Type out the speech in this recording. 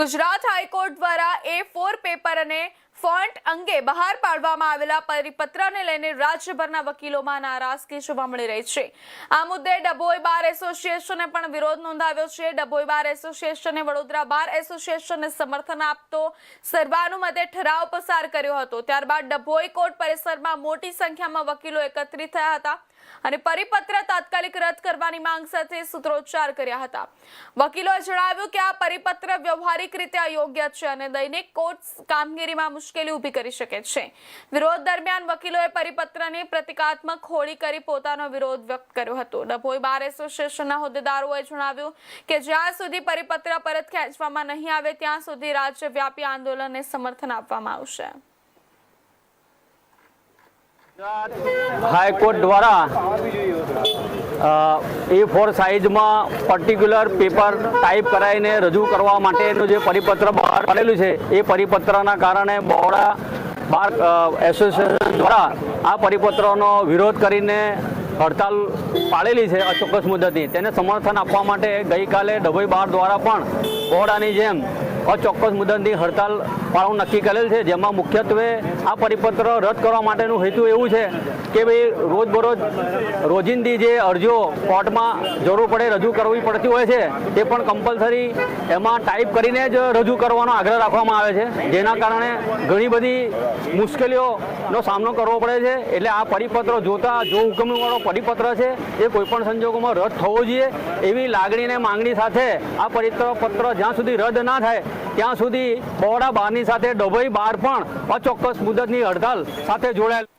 Gujarat high court દ્વારા A4 paper અને font અંગે બહાર પાડવામાં આવેલા પરિપત્રને લઈને રાજ્યભરના વકીલોમાં નારાજગી જોવા મળી રહી છે। આ મુદ્દે ડભોઈ બાર એસોસિએશને પણ વિરોધ નોંધાવ્યો છે। ડભોઈ બાર એસોસિએશને વડોદરા બાર એસોસિએશનને સમર્થન આપતો સર્વાનુમતે ઠરાવ પસાર કર્યો હતો। ત્યારબાદ ડભોઈ કોર્ટ પરિસરમાં મોટી સંખ્યામાં વકીલો એકત્રિત થયા હતા અને પરિપત્ર તાત્કાલિક રદ કરવાની માંગ સાથે સૂત્રોચ્ચાર કર્યા હતા। વકીલોએ જણાવ્યું કે આ પરિપત્ર વ્યવહારિક રીતે અયોગ્ય છે અને દૈનિક કોર્ટ કામગીરીમાં મુશ્કેલી ઊભી કરી શકે છે। વિરોધ દરમિયાન વકીલોએ પરિપત્રની પ્રતિકાત્મક હોળી કરી પોતાનો વિરોધ વ્યક્ત કર્યો હતો। ડભોઈ બાર એસોસિએશનના હોદ્દેદારોએ જણાવ્યું કે જ્યાં સુધી પરિપત્ર પરત ખેંચવામાં નહીં આવે ત્યાં સુધી રાજ્યવ્યાપી આંદોલનને સમર્થન આપવામાં આવશે। हाईकोर्ट द्वारा A4 साइज में पर्टिक्युलर पेपर टाइप कराईने रजू करवा माटेनुं जे परिपत्र बहार पाडेलुं छे ए परिपत्रना कारणे बहोळा बार एसोसिएशन द्वारा आ परिपत्रनो विरोध करीने हड़ताल पाड़ेली है अचोक्कस मुदतनी। तेने समर्थन आपवा माटे गईकाले डभोई बार द्वारा पण बहोळानी जेम अचोक्कस मुदतनी हड़ताल पाड़વાનું नक्की करेल है, जेमां मुख्यत्वे आ परिपत्र रद्द करवा माटेनो हेतु एवुं छे के भाई रोजबरोज रोजिंदी जे अरजीओ कोर्टमां जरूर पड़े रजू करवी पड़ती होय छे ते पण कम्पलसरी एमां टाइप करीने ज रजू करवानो आग्रह राखवामां आवे छे, जेना कारणे घणी बधी मुश्केलीओनो सामनो करवो पड़े छे। एटले आ परिपत्र जोता जो हुकमवाळो परिपत्र छे ए कोईपण संजोगोमां रद्द थवो जोईए एवी लागणीने मांगणी साथे आ परिपत्र ज्यां सुधी रद्द ना थाय ત્યાં સુધી બહોળા બારની સાથે ડભોઈ બાર પણ અચોક્કસ મુદતની હડતાલ સાથે જોડાયેલ